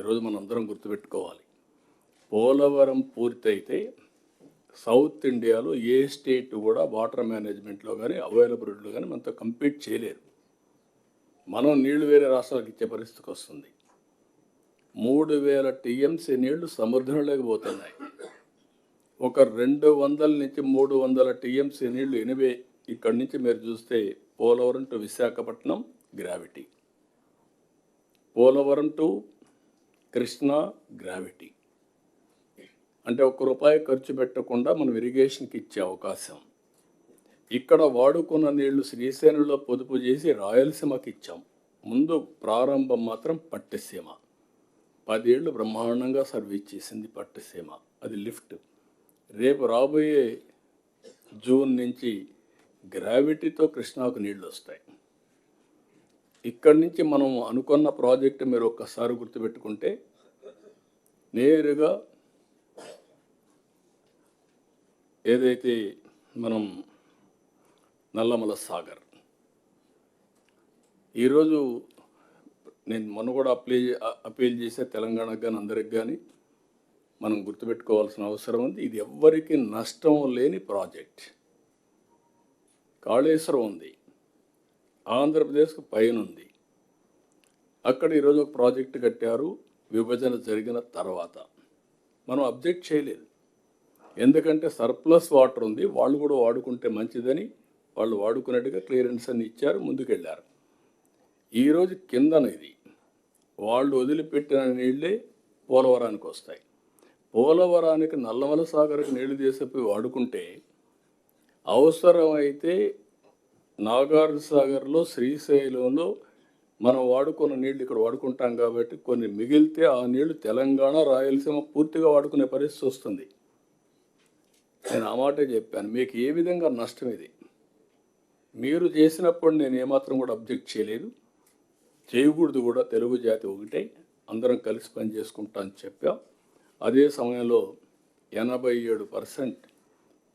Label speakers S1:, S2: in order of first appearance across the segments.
S1: ఈరోజు మనందరం గుర్తుపెట్టుకోవాలి. పోలవరం పూర్తయితే సౌత్ ఇండియాలో ఏ స్టేట్ కూడా వాటర్ మేనేజ్మెంట్లో కానీ అవైలబిలిటీలో కానీ మనతో కంపీట్ చేయలేరు. మనం నీళ్లు వేరే రాష్ట్రాలకు ఇచ్చే పరిస్థితికి వస్తుంది. 3000 టీఎంసీ నీళ్లు సముద్రంలోకి పోతున్నాయి. ఒక 200 నుంచి 300 టీఎంసీ నీళ్లు ఎనివే ఇక్కడి నుంచి మీరు చూస్తే Polavaram to Visakhapatnam gravity, Polavaram to Krishna gravity. అంటే ₹1 ఖర్చు పెట్టకుండా మనం ఇరిగేషన్కి ఇచ్చే అవకాశం. ఇక్కడ వాడుకున్న నీళ్లు శ్రీశైలంలో పొదుపు చేసి రాయలసీమకి ఇచ్చాం. ముందు ప్రారంభం మాత్రం పట్టిసీమ 10 ఏళ్ళు బ్రహ్మాండంగా సర్వీస్ చేసింది పట్టిసీమ. అది లిఫ్ట్. రేపు రాబోయే జూన్ నుంచి గ్రావిటీతో కృష్ణాకు నీళ్లు వస్తాయి. ఇక్కడి నుంచి మనం అనుకున్న ప్రాజెక్టు మీరు ఒక్కసారి గుర్తుపెట్టుకుంటే నేరుగా ఏదైతే మనం నల్లమల సాగర్ ఈరోజు నేను మొన్న కూడా అపీల్ చేసే తెలంగాణకు కానీ అందరికి కానీ మనం గుర్తుపెట్టుకోవాల్సిన అవసరం ఉంది. ఇది ఎవ్వరికి నష్టం లేని ప్రాజెక్ట్. కాళేశ్వరం ఉంది, ఆంధ్రప్రదేశ్కు పైన ఉంది. అక్కడ ఈరోజు ఒక ప్రాజెక్టు కట్టారు. విభజన జరిగిన తర్వాత మనం అబ్జెక్ట్ చేయలేదు. ఎందుకంటే సర్ప్లస్ వాటర్ ఉంది, వాళ్ళు కూడా వాడుకుంటే మంచిదని వాళ్ళు వాడుకున్నట్టుగా క్లియరెన్స్ అని ఇచ్చారు, ముందుకెళ్ళారు. ఈరోజు కిందన ఇది వాళ్ళు వదిలిపెట్టిన నీళ్ళే పోలవరానికి వస్తాయి. పోలవరానికి నల్లమల సాగర్కి నీళ్లు తీసిపోయి వాడుకుంటే అవసరమైతే నాగార్జున సాగర్లో శ్రీశైలంలో మనం వాడుకున్న నీళ్ళు ఇక్కడ వాడుకుంటాం కాబట్టి కొన్ని మిగిలితే ఆ నీళ్లు తెలంగాణ రాయలసీమ పూర్తిగా వాడుకునే పరిస్థితి వస్తుంది. నేను ఆ మాటే చెప్పాను. మీకు ఏ విధంగా నష్టం ఇది మీరు చేసినప్పుడు నేను ఏమాత్రం కూడా అబ్జెక్ట్ చేయలేదు, చేయకూడదు కూడా. తెలుగు జాతి ఒకటే, అందరం కలిసి పని చేసుకుంటా అని చెప్పాం. అదే సమయంలో 87%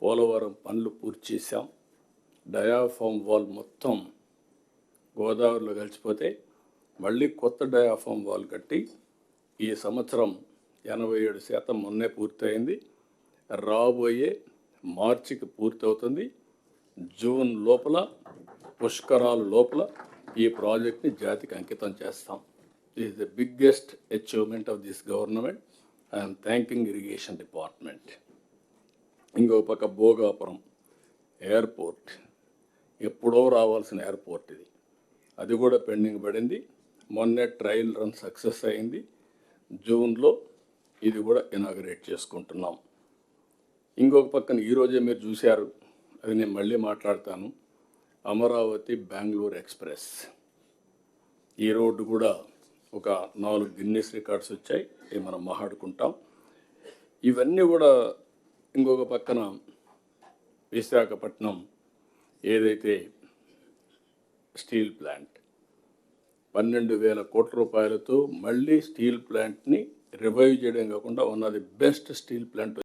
S1: పోలవరం పనులు పూర్తి చేశాం. డయాఫామ్ వాల్ మొత్తం గోదావరిలో కలిసిపోతే మళ్ళీ కొత్త డయాఫామ్ వాల్ కట్టి ఈ సంవత్సరం 87% మొన్నే పూర్తయింది. రాబోయే మార్చికి పూర్తవుతుంది. జూన్ లోపల పుష్కరాల లోపల ఈ ప్రాజెక్ట్ని జాతికి అంకితం చేస్తాం. This is the biggest achievement of this government. I'm thanking irrigation department. ఇంకొక పక్క భోగాపురం ఎయిర్పోర్ట్, ఎప్పుడో రావాల్సిన ఎయిర్పోర్ట్ ఇది, అది కూడా పెండింగ్ పడింది. మొన్నే ట్రయల్ రన్ సక్సెస్ అయింది. జూన్లో ఇది కూడా ఇనాగరేట్ చేసుకుంటున్నాం. ఇంకొక పక్కన ఈరోజే మీరు చూశారు, అది నేను మళ్ళీ మాట్లాడతాను, అమరావతి బెంగళూరు ఎక్స్ప్రెస్. ఈ రోడ్డు కూడా ఒక 4 గిన్నెస్ రికార్డ్స్ వచ్చాయి, ఇవి మనం మాట్లాడుకుంటాం. ఇవన్నీ కూడా ఇంకొక పక్కన విశాఖపట్నం ఏదైతే స్టీల్ ప్లాంట్ 12,000 కోట్ల రూపాయలతో మళ్ళీ స్టీల్ ప్లాంట్ని రివైవ్ చేయడం కాకుండా one of the best steel plant